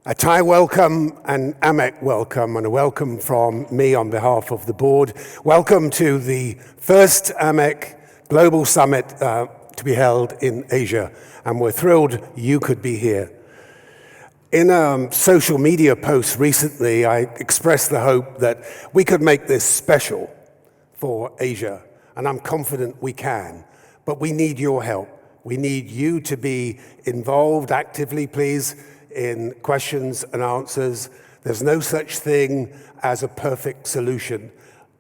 A Thai welcome, an AMEC welcome, and a welcome from me on behalf of the board. Welcome to the first AMEC Global Summit to be held in Asia, and we're thrilled you could be here. In a social media post recently, I expressed the hope that we could make this special for Asia, and I'm confident we can, but we need your help. We need you to be involved actively, please, in questions and answers. There's no such thing as a perfect solution.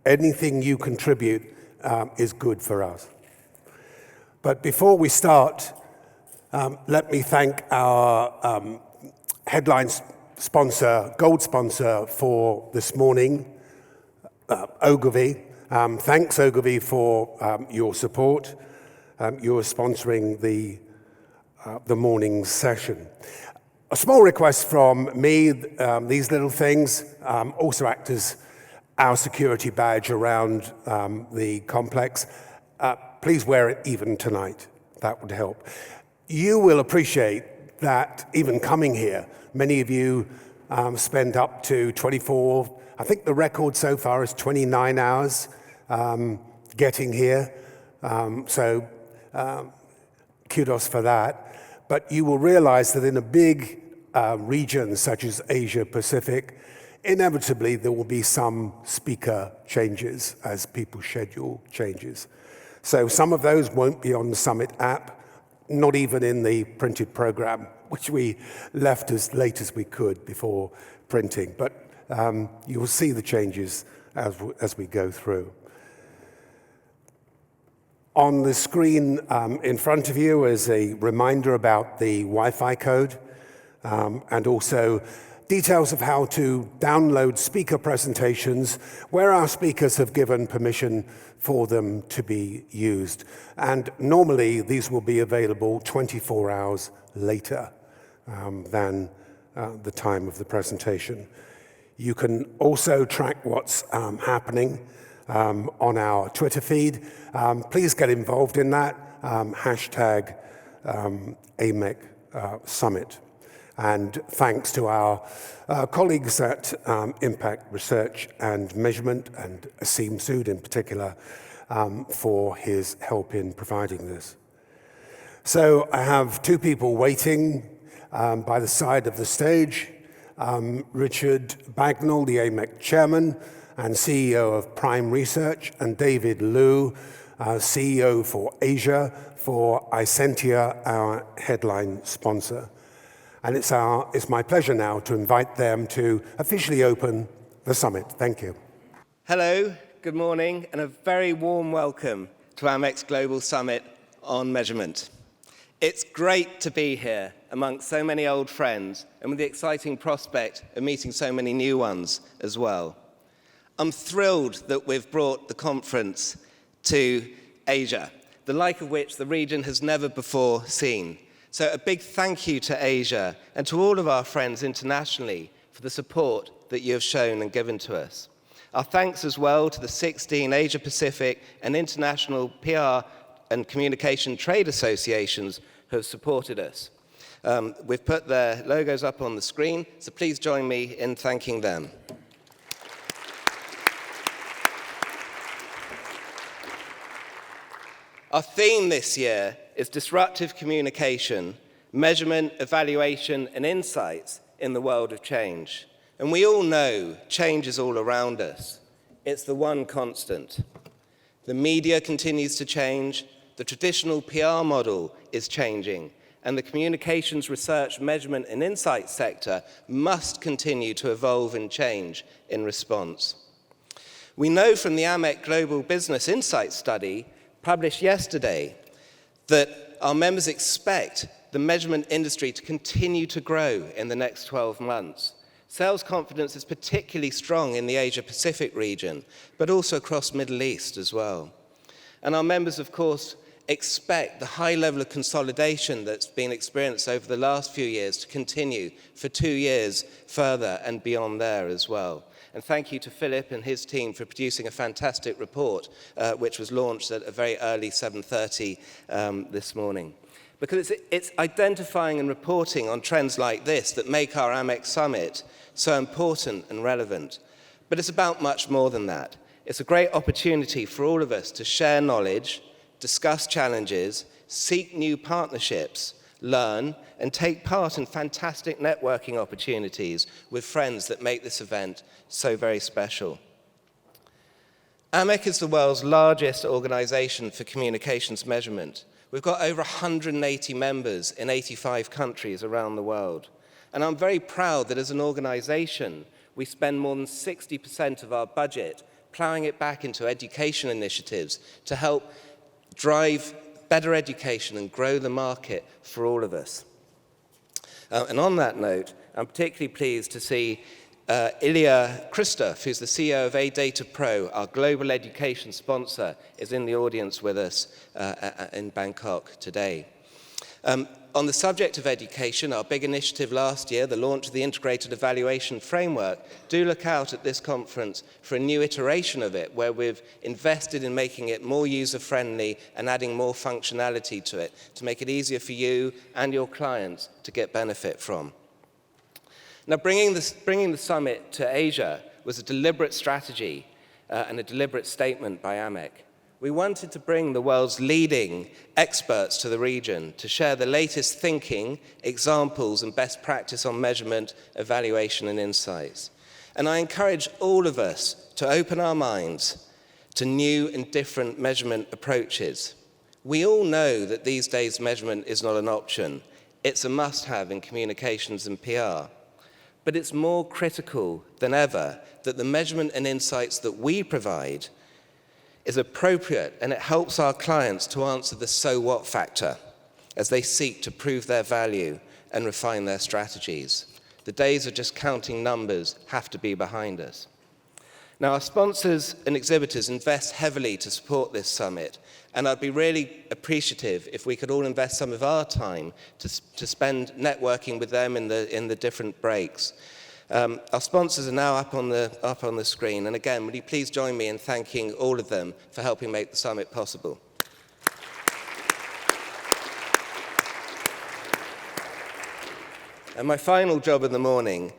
Anything you contribute is good for us. But before we start, let me thank our headline sponsor, gold sponsor for this morning, Ogilvy. Thanks, Ogilvy, for your support. You're sponsoring the morning session. A small request from me, these little things also act as our security badge around the complex. Please wear it even tonight. That would help. You will appreciate that even coming here, many of you spend up to 24, I think the record so far is 29 hours getting here. So kudos for that. But you will realize that in a big region such as Asia Pacific, inevitably there will be some speaker changes as people's schedule changes. So some of those won't be on the Summit app, not even in the printed program, which we left as late as we could before printing. But you will see the changes as we go through. On the screen in front of you is a reminder about the Wi-Fi code and also details of how to download speaker presentations where our speakers have given permission for them to be used. And normally these will be available 24 hours later than the time of the presentation. You can also track what's happening on our Twitter feed. Please get involved in that, hashtag AMEC Summit. And thanks to our colleagues at Impact Research and Measurement, and Asim Sood in particular, for his help in providing this. So I have two people waiting by the side of the stage. Richard Bagnall, the AMEC chairman and CEO of Prime Research, and David Liu, CEO for Asia for Isentia, our headline sponsor. And it's my pleasure now to invite them to officially open the summit. Thank you. Hello, good morning, and a very warm welcome to AMEC's Global Summit on Measurement. It's great to be here amongst so many old friends and with the exciting prospect of meeting so many new ones as well. I'm thrilled that we've brought the conference to Asia, the like of which the region has never before seen. So a big thank you to Asia and to all of our friends internationally for the support that you have shown and given to us. Our thanks as well to the 16 Asia Pacific and international PR and communication trade associations who have supported us. We've put their logos up on the screen, so please join me in thanking them. Our theme this year is disruptive communication, measurement, evaluation, and insights in the world of change. And we all know change is all around us. It's the one constant. The media continues to change, the traditional PR model is changing, and the communications research, measurement, and insight sector must continue to evolve and change in response. We know from the AMEC Global Business Insight Study, published yesterday, that our members expect the measurement industry to continue to grow in the next 12 months. Sales confidence is particularly strong in the Asia-Pacific region, but also across Middle East as well. And our members, of course, expect the high level of consolidation that's been experienced over the last few years to continue for 2 years further and beyond there as well. And thank you to Philip and his team for producing a fantastic report, which was launched at a very early 7:30 this morning. Because it's identifying and reporting on trends like this that make our AMEC summit so important and relevant. But it's about much more than that. It's a great opportunity for all of us to share knowledge, discuss challenges, seek new partnerships, learn, and take part in fantastic networking opportunities with friends that make this event so very special. AMEC is the world's largest organization for communications measurement. We've got over 180 members in 85 countries around the world. And I'm very proud that as an organization, we spend more than 60% of our budget plowing it back into education initiatives to help drive better education and grow the market for all of us. And on that note, I'm particularly pleased to see Ilya Christoph, who's the CEO of AData Pro, our global education sponsor, is in the audience with us in Bangkok today. On the subject of education, our big initiative last year, the launch of the Integrated Evaluation Framework, do look out at this conference for a new iteration of it, where we've invested in making it more user-friendly and adding more functionality to it, to make it easier for you and your clients to get benefit from. Now, bringing the summit to Asia was a deliberate strategy and a deliberate statement by AMEC. We wanted to bring the world's leading experts to the region to share the latest thinking, examples, and best practice on measurement, evaluation, and insights. And I encourage all of us to open our minds to new and different measurement approaches. We all know that these days measurement is not an option. It's a must-have in communications and PR. But it's more critical than ever that the measurement and insights that we provide is appropriate, and it helps our clients to answer the so what factor as they seek to prove their value and refine their strategies. The days of just counting numbers have to be behind us. Now, our sponsors and exhibitors invest heavily to support this summit, and I'd be really appreciative if we could all invest some of our time to spend networking with them in the different breaks. Our sponsors are now up on the screen, and again, would you please join me in thanking all of them for helping make the summit possible. And my final job in the morning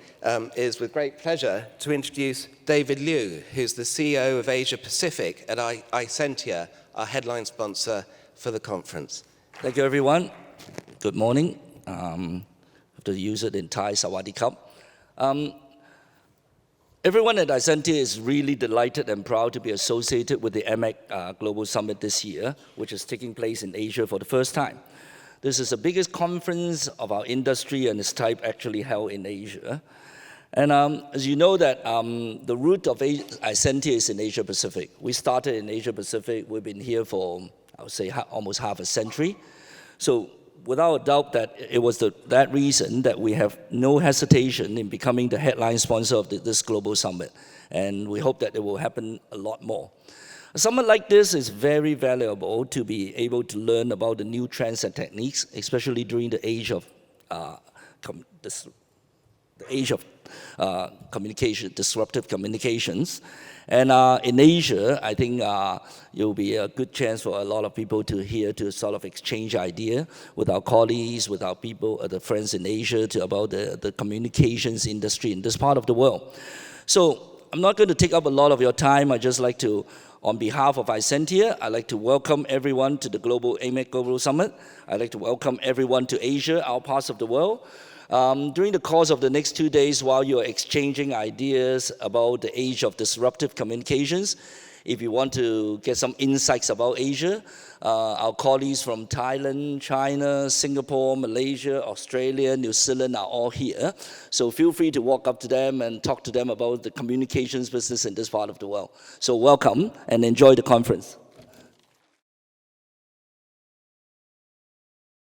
is, with great pleasure, to introduce David Liu, who's the CEO of Asia Pacific at Isentia, our headline sponsor for the conference. Thank you, everyone. Good morning. I have to use it in Thai, Sawadee Krap. Everyone at Isentia is really delighted and proud to be associated with the AMEC Global Summit this year, which is taking place in Asia for the first time. This is the biggest conference of our industry and its type actually held in Asia. And as you know that the root of Isentia is in Asia Pacific. We started in Asia Pacific. We've been here for, I would say, almost half a century. So without a doubt that it was that reason that we have no hesitation in becoming the headline sponsor of this global summit. And we hope that it will happen a lot more. A summit like this is very valuable to be able to learn about the new trends and techniques, especially during the age of communication, disruptive communications. And in Asia, I think it will be a good chance for a lot of people to sort of exchange ideas with our colleagues, with our people, the friends in Asia, about the communications industry in this part of the world. So I'm not going to take up a lot of your time. I just like to, on behalf of Isentia, I'd like to welcome everyone to the AMEC Global Summit. I'd like to welcome everyone to Asia, our parts of the world. During the course of the next 2 days, while you're exchanging ideas about the age of disruptive communications, if you want to get some insights about Asia, our colleagues from Thailand, China, Singapore, Malaysia, Australia, New Zealand are all here. So feel free to walk up to them and talk to them about the communications business in this part of the world. So welcome and enjoy the conference.